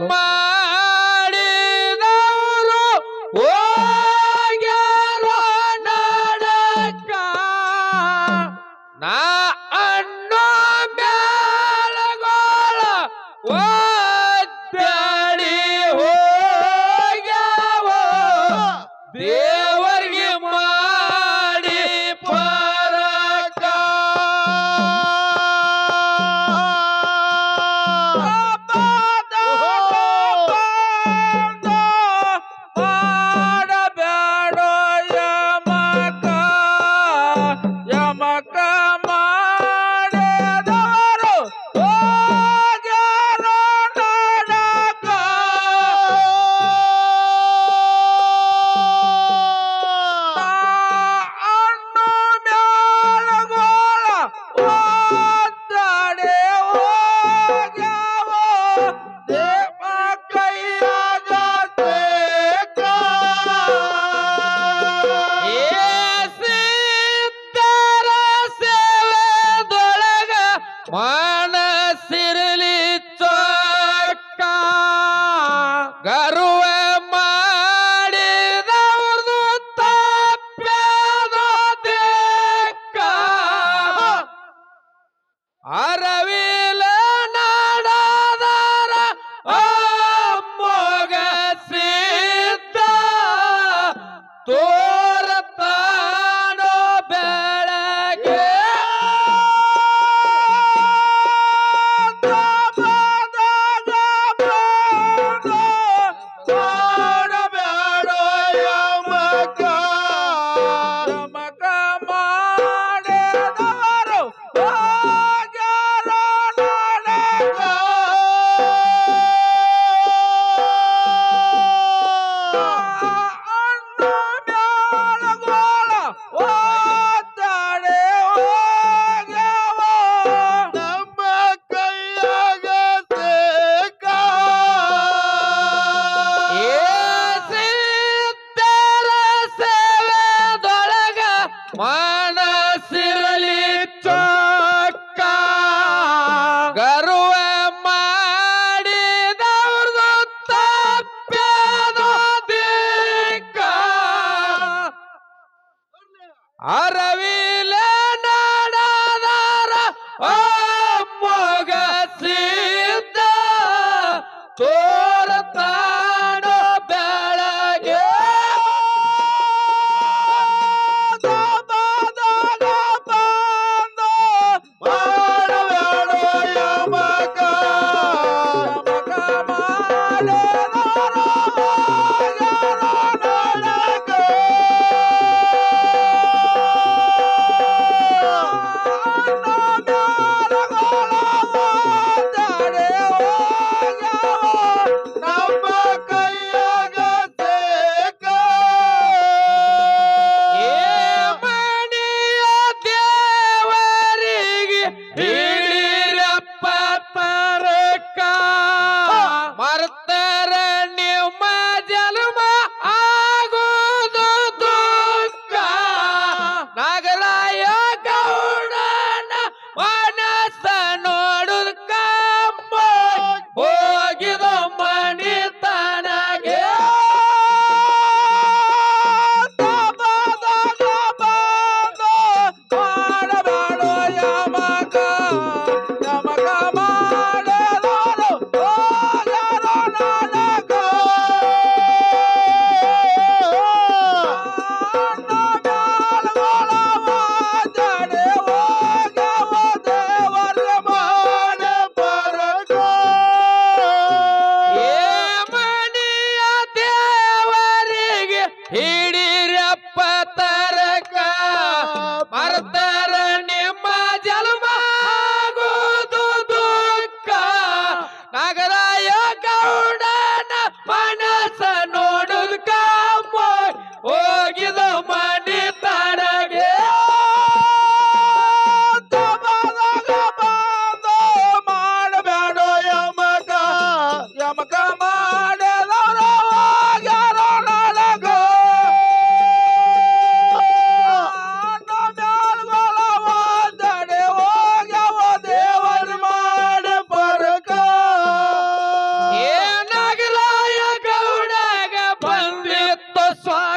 ಮಾಡಿದವರು ಹೋಗ್ಯಾರೋ ನಡಕ ನಾ ಅನ್ನೋ ಬ್ಯಾಳಗೋಳ ಒದ್ದಾಡಿ ಹೋಗ್ಯಾವ ದೇವರಿಗೆ ಮಾಡಿ ಪರಕ ಮಾಡಬೇಡೋ ಯಮಕ ಯಮಕ ಮಾಡಿದವರು ಹೋಗ್ಯಾರೋ ನಡಕ ಅಣ್ಣು ಮ್ಯಾಳಗೋಳ ಒದ್ದಾಡಿ ಹೋಗ್ಯಾವ ದೇವ ಕೈಯಾಗ ಬೇಕ ಸಿದ್ಧರ ಸೇವೆದೊಳಗ ಮನಸ್ಸಿರಲಿ ಚೊಕ್ಕ ಗರುವ ಮಾಡಿದವ್ರದು ತಪ್ಪೇದೋ ದೇಕ್ಕ ಅರವಿಲ ನಾಡದಾರ ಅಮ್ಮೋಗ ಸಿದ್ಧ ತೋರತಾನೋ ಬೆಳಗ್ಗೆ ಮಾಡಬೇಡೋ ಯಮಕ ಯಮಕ ಮಾಡಿದವರು ಹೋಗ್ಯಾರೋ ನಡಕ ಅಣ್ಣು ಮ್ಯಾಳಗೋಳ ಒದ್ದಾಡಿ ಹೋಗ್ಯಾವ ನಮ್ಮ ಕೈಯಾಗ ಸೇಕ ಸಿದ್ಧರ ಸೇವೆದೊಳಗ ಮನಸ್ಸಿರಲಿ ಚೊಕ್ಕ ಗರುವ ಮಾಡಿದವ್ರದು ತಪ್ಪೇದೋ ದಿಕ್ಕ ಅರವಿಲ ನಾಡದಾರ ಅಮ್ಮೋಗ ಸಿದ್ಧ ತೋರತಾನೋ ಬೆಳಗ್ಗೆ ಮಾಡಬೇಡೋ ಯಮಕ ಯಮಕ ಮಾಡಿದವರು ಹೋಗ್ಯಾರೋ ನಡಕ ನಮ್ಮ ಕೈಯಾಗ ಸೇಕ ಮಣಿಯ ದೇವರಿಗೆ ಹಿಡಿರಪ್ಪ ತರಕ ಮರ್ತರ ನಿಮ್ಮ ಜನ್ಮ ಆಗೋದು ದುಃಖ ನಾಗರಾಯ ಗೌಡನ ಮನಸ್ಸ ನೋಡುದ ಕಮ್ಮ ಹೋಗಿದ ಮಣಿತನಗೆ ಮಾಡಬೇಡೋ ಯಮಕ ಯಮಕ ಮಾಡಿದವರು ಹೋಗ್ಯಾರೋ ನಡಕ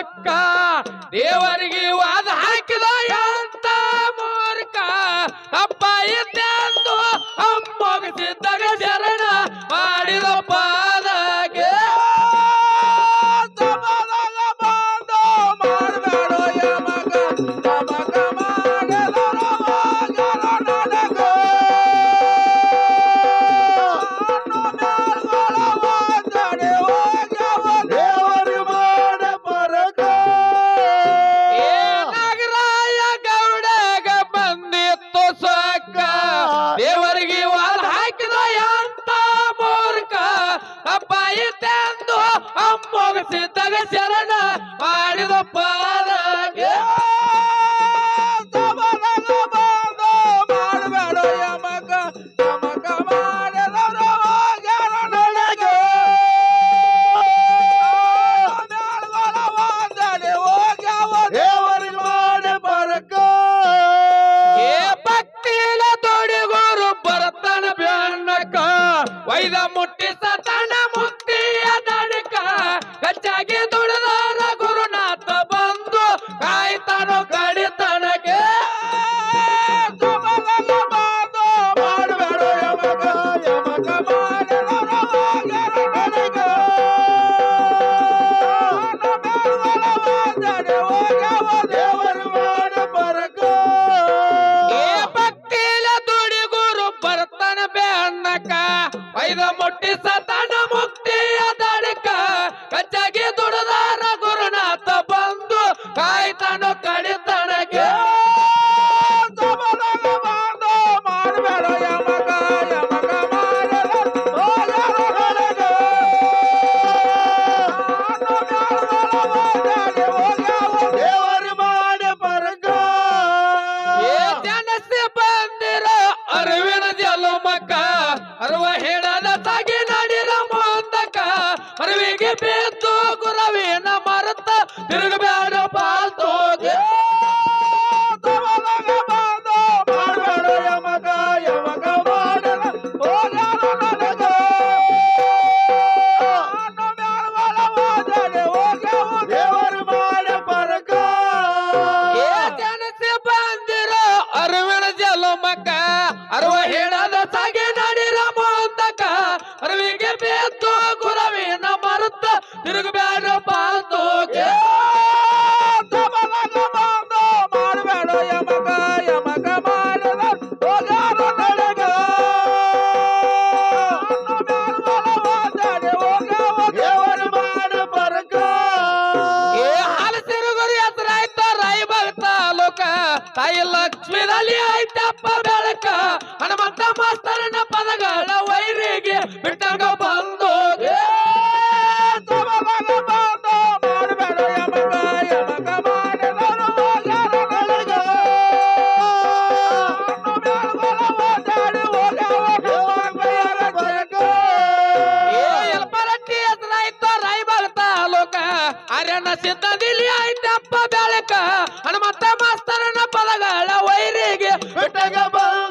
ಸೊಕ್ಕ ದೇವರಿಗೆ ವಾದ ಹಾಕಿದ ಅಂತ ಮೂರ್ಖ ಅಪ್ಪ ಇದ್ದೆಂದು ಅಮ್ಮಗಿಸಿದ್ದಾಗ ಶರಣ ಮಾಡಿದ ಪಾದಗೆ ದೇವರಿಗೆ ವಾದ ಹಾಕಿದ ಅಂತ ಮೂರ್ಖ ಅಪ್ಪ ಇದ್ದೆಂದು ಅಮ್ಮಗಿಸಿದ್ದಾಗ ಶರಣ ಮಾಡಿದ ಪಾದಗೆ ವೈದ ಮುಟ್ಟಿಸ ತನ್ನ ಮುಕ್ತಿಯ ತಡಕ ಹೆಚ್ಚಾಗಿ ದುಡಿದಾರ ಗುರುನಾಥ ಬಂದು ಕಾಯ್ತಾನೋ ಕಡಿತನಗೆ ವೈದ ಮುಟ್ಟಿಸ ತನ್ನ ಮುಕ್ತಿಯ ತಡಕ ಹೆಚ್ಚಾಗಿ ದುಡಿದಾರ ಗುರುನಾಥ ಬಂದು ಕಾಯ್ತಾನೋ ಕಡಿತನಗೆ ಜನಸಿ ಬಂದಿರ ಅರಿವಿನ ಜಲಮಕ ಅರುವ ಹೇಳದ ಸಾಗಿ ನಡಿರ ಮುಂದಕ ಅರಿವಿಗೆ ಬೇತು ಗುರವಿನ ಮರತ ತಿರುಗಬೇಡ ಪಾಲ್ತೋಗೆ ಜನಸಿ ಬಂದಿರ ಅರಿವಿನ ಜಲಮಕ ಅರುವ ಹೇಳದ ಸಾಗಿ ನಡಿರ ಮುಂದಕ ಅರಿವಿಗೆ ಬೇತು ಗುರವಿನ ಮರುತ್ತ ತಿರುಗಬೇಡ ಪಾಲ್ತೋಗೆ ಹಲಸಿರುಗುರಿ ಹೆಸರಾಯ್ತ ರಾಯಬಾಗ ತಾಲೂಕ ತಾಯಿ ಲಕ್ಷ್ಮೀದಲ್ಲಿ ಆಯ್ತಪ್ಪ ಬೆಳಕ ಹನುಮಂತ ಮಾಸ್ತರನ ಪದಗಳ ವೈರಿಗೆ ಬಿಟ್ಟಂಗ ಬಂದೋಗೆ ಎಲ್ಪರಟ್ಟಿ ಹೆಸರಾಯ್ತ ರಾಯಬಾಗ ತಾಲೂಕ ಅರಣ್ಯ ಸಿದ್ಧದಲ್ಲಿ ಆಯ್ತಪ್ಪ ಬೆಳಕ ಹನುಮಂತ ಮಾಸ್ತರನ ಪದಗಳ ವೈರಿಗೆ ಬಿಟ್ಟಂಗ ಬಂದ